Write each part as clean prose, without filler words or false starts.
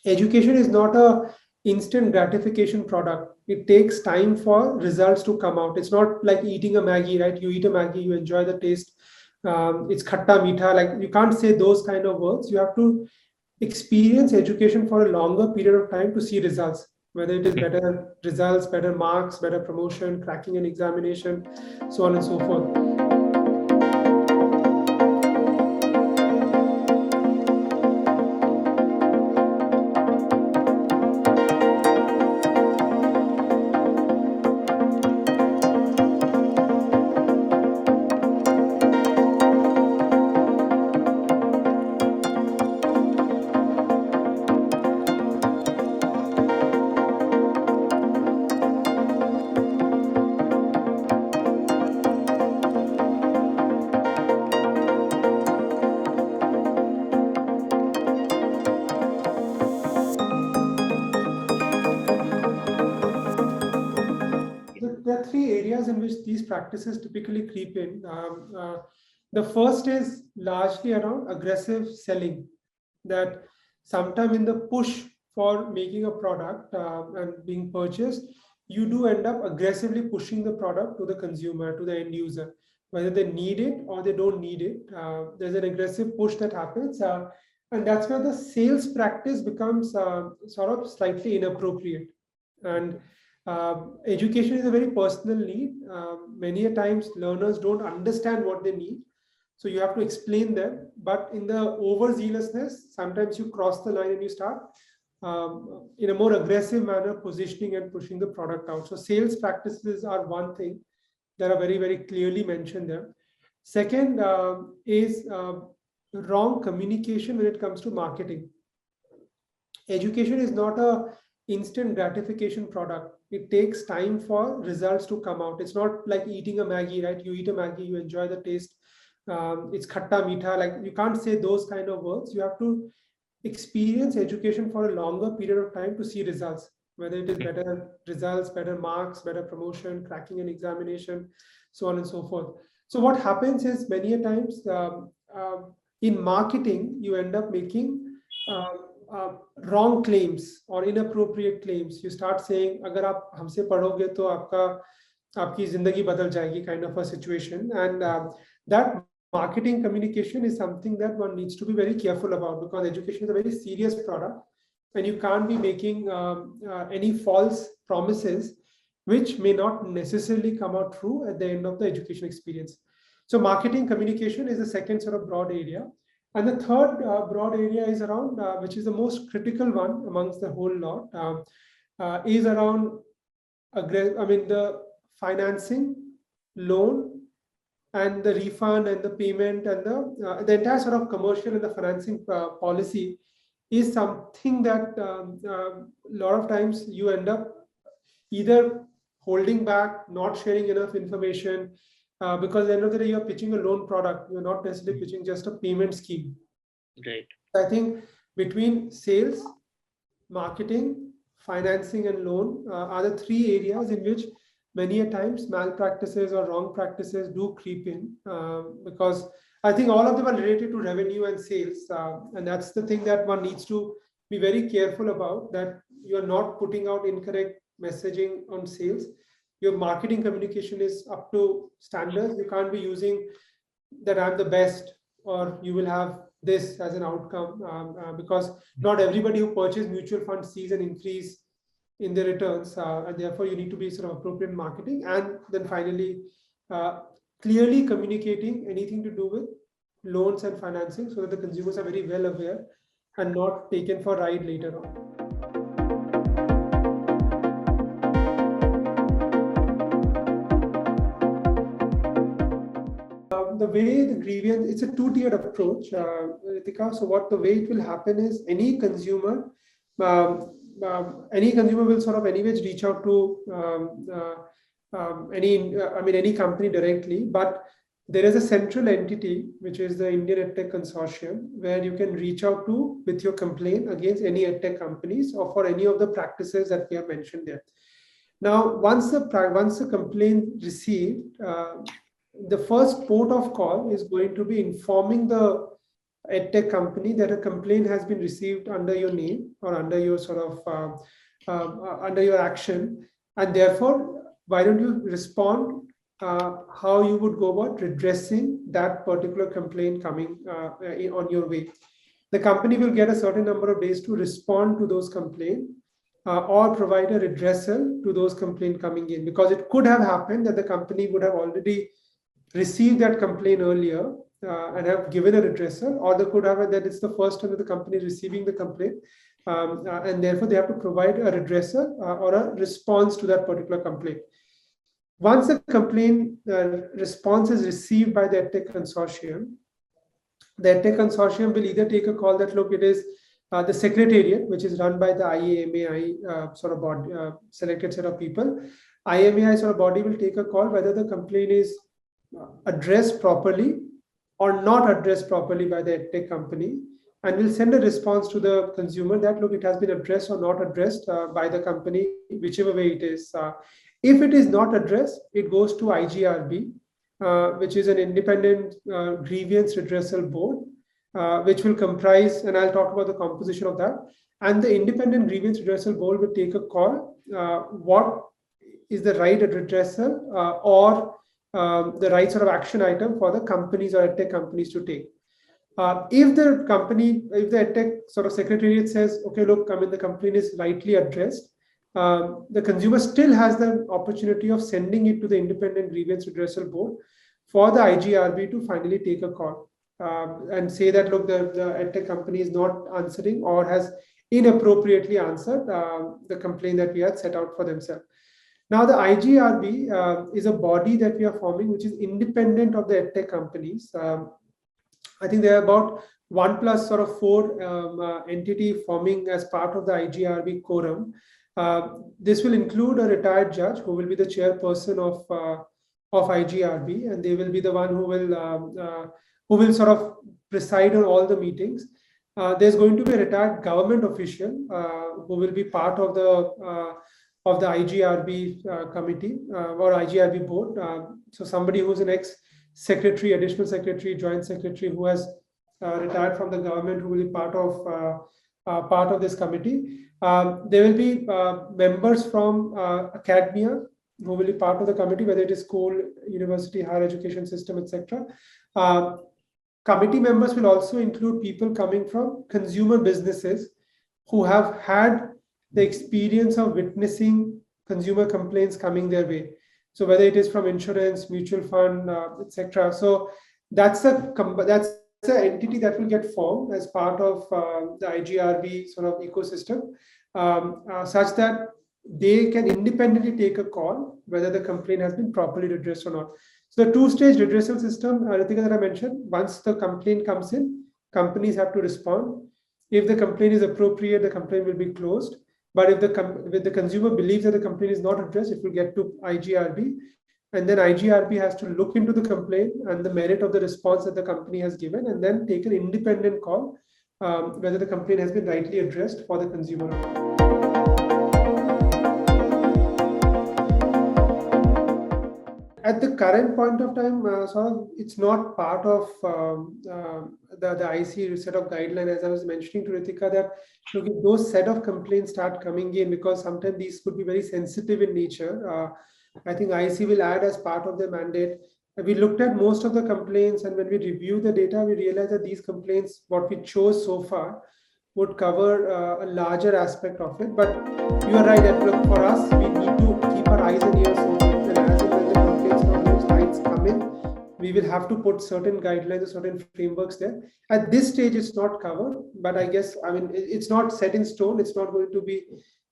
Education is not a instant gratification product. It takes time for results to come out. It's not like eating a Maggie, right? You eat a Maggie, you enjoy the taste. It's khatta meetha. Like you can't say those kind of words. You have to experience education for a longer period of time to see results. Whether it is better results, better marks, better promotion, cracking an examination, so on and so forth. There are three areas in which these practices typically creep in. The first is largely around aggressive selling, that sometime in the push for making a product and being purchased, you do end up aggressively pushing the product to the consumer, to the end user, whether they need it or they don't need it. There's an aggressive push that happens. And that's where the sales practice becomes sort of slightly inappropriate. And education is a very personal need. Many a times learners don't understand what they need, so you have to explain them. But in the overzealousness, sometimes you cross the line and you start in a more aggressive manner positioning and pushing the product out. So sales practices are one thing that are very, very clearly mentioned there. Second is wrong communication when it comes to marketing. Education is not a instant gratification product. It takes time for results to come out. It's not like eating a Maggie, right? You eat a Maggie, you enjoy the taste. It's khatta meetha. Like you can't say those kind of words. You have to experience education for a longer period of time to see results, whether it is better results, better marks, better promotion, cracking an examination, so on and so forth. So what happens is many a times in marketing, you end up making wrong claims or inappropriate claims. You start saying, "अगर आप हमसे पढ़ोगे तो आपकी जिंदगी बदल जाएगी," kind of a situation. And that marketing communication is something that one needs to be very careful about, because education is a very serious product, and you can't be making any false promises which may not necessarily come out true at the end of the education experience. So marketing communication is the second sort of broad area. And the third broad area is around, which is the most critical one amongst the whole lot, is around, the financing, loan, and the refund and the payment and the entire sort of commercial and the financing policy is something that a lot of times you end up either holding back, not sharing enough information, because at the end of the day, you're pitching a loan product. You're not necessarily pitching just a payment scheme. Right. I think between sales, marketing, financing, and loan are the three areas in which many a times malpractices or wrong practices do creep in, because I think all of them are related to revenue and sales. And that's the thing that one needs to be very careful about, that you're not putting out incorrect messaging on sales. Your marketing communication is up to standards. You can't be using that I'm the best or you will have this as an outcome, because not everybody who purchases mutual funds sees an increase in their returns, and therefore you need to be sort of appropriate in marketing. And then finally, clearly communicating anything to do with loans and financing, so that the consumers are very well aware and not taken for a ride later on. The way the grievance, it's a two-tiered approach, Ritika. So what the way it will happen is any consumer will sort of anyways reach out to any company directly, but there is a central entity, which is the Indian EdTech Consortium, where you can reach out to with your complaint against any EdTech companies or for any of the practices that we have mentioned there. Now, once the complaint received, the first port of call is going to be informing the edtech company that a complaint has been received under your name or under your sort of under your action, and therefore, why don't you respond how you would go about redressing that particular complaint coming on your way. The company will get a certain number of days to respond to those complaints or provide a redressal to those complaints coming in, because it could have happened that the company would have already received that complaint earlier and have given a redressal, or they could have that it's the first time that the company is receiving the complaint, and therefore they have to provide a redressal or a response to that particular complaint. Once the complaint response is received by the EdTech consortium, the EdTech consortium will either take a call that, look, it is the secretariat, which is run by the IAMAI sort of body, selected set of people. IAMAI sort of body will take a call whether the complaint is addressed properly or not addressed properly by the EdTech company, and will send a response to the consumer that, look, it has been addressed or not addressed by the company, whichever way it is. If it is not addressed, it goes to IGRB, which is an independent grievance redressal board, which will comprise, and I'll talk about the composition of that. And the independent grievance redressal board will take a call, what is the right redressal or the right sort of action item for the companies or EdTech companies to take. If the company, if the EdTech sort of secretariat says, okay, look, I mean, the complaint is rightly addressed, the consumer still has the opportunity of sending it to the independent grievance redressal board for the IGRB to finally take a call and say that, look, the EdTech company is not answering or has inappropriately answered the complaint that we had set out for themselves. Now, the IGRB is a body that we are forming, which is independent of the EdTech companies. I think there are about 1 plus sort of 4 entity forming as part of the IGRB quorum. This will include a retired judge who will be the chairperson of IGRB, and they will be the one who will sort of preside on all the meetings. There's going to be a retired government official who will be part of the IGRB committee or IGRB board. So somebody who's an ex-secretary, additional secretary, joint secretary who has retired from the government, who will be part of this committee. There will be members from academia who will be part of the committee, whether it is school, university, higher education system, etc. Committee members will also include people coming from consumer businesses who have had the experience of witnessing consumer complaints coming their way. So whether it is from insurance, mutual fund, etc. So that's the entity that will get formed as part of the IGRB sort of ecosystem, such that they can independently take a call whether the complaint has been properly redressed or not. So the two-stage redressal system, Ritika, that I mentioned, once the complaint comes in, companies have to respond. If the complaint is appropriate, the complaint will be closed. But if the consumer believes that the complaint is not addressed, it will get to IGRB. And then IGRB has to look into the complaint and the merit of the response that the company has given, and then take an independent call whether the complaint has been rightly addressed for the consumer. At the current point of time, it's not part of the IC set of guidelines, as I was mentioning to Ritika, that look, if those set of complaints start coming in, because sometimes these could be very sensitive in nature, I think IC will add as part of their mandate. We looked at most of the complaints, and when we review the data, we realized that these complaints, what we chose so far, would cover a larger aspect of it. But you are right that, look, for us, we need to keep our eyes and ears open, and as and when the complaints from those lines come in, we will have to put certain guidelines or certain frameworks there. At this stage, it's not covered, but I guess, I mean, it's not set in stone. It's not going to be,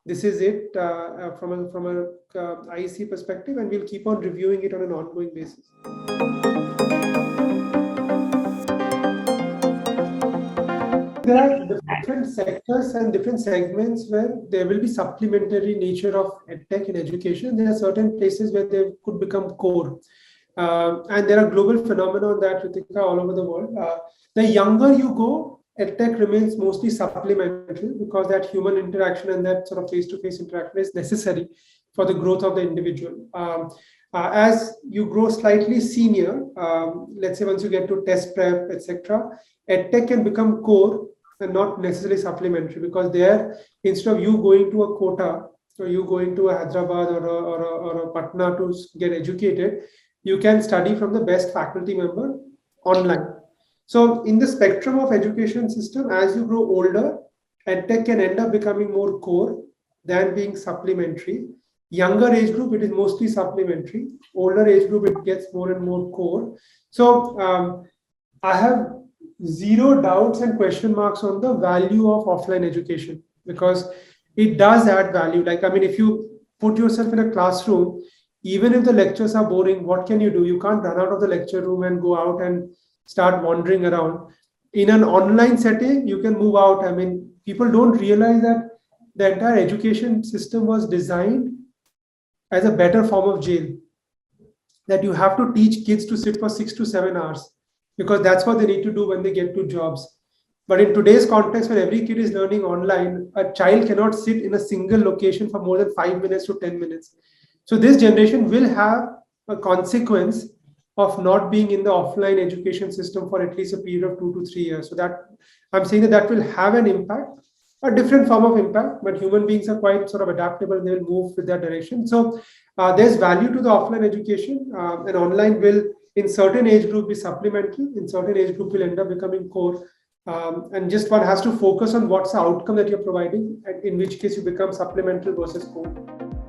this is it from a IEC perspective, and we'll keep on reviewing it on an ongoing basis. There are different sectors and different segments where there will be supplementary nature of EdTech in education. There are certain places where they could become core. And there are global phenomena on that, Ritika, all over the world. The younger you go, EdTech remains mostly supplementary, because that human interaction and that sort of face-to-face interaction is necessary for the growth of the individual. As you grow slightly senior, let's say once you get to test prep, etc., EdTech can become core and not necessarily supplementary, because there, instead of you going to a quota, or you going to a Hyderabad or a Patna to get educated, you can study from the best faculty member online. So in the spectrum of education system, as you grow older, EdTech can end up becoming more core than being supplementary. Younger age group, it is mostly supplementary. Older age group, it gets more and more core. So I have zero doubts and question marks on the value of offline education, because it does add value. Like, I mean, if you put yourself in a classroom, even if the lectures are boring, what can you do? You can't run out of the lecture room and go out and start wandering around. In an online setting, you can move out. I mean, people don't realize that the entire education system was designed as a better form of jail, that you have to teach kids to sit for 6 to 7 hours, because that's what they need to do when they get to jobs. But in today's context, when every kid is learning online, a child cannot sit in a single location for more than 5 minutes to 10 minutes. So this generation will have a consequence of not being in the offline education system for at least a period of 2 to 3 years. So that, I'm saying that that will have an impact, a different form of impact, but human beings are quite sort of adaptable. They will move with that direction. So there's value to the offline education, and online will, in certain age group, be supplementary. In certain age group, will end up becoming core. And just one has to focus on what's the outcome that you're providing, and in which case you become supplemental versus core.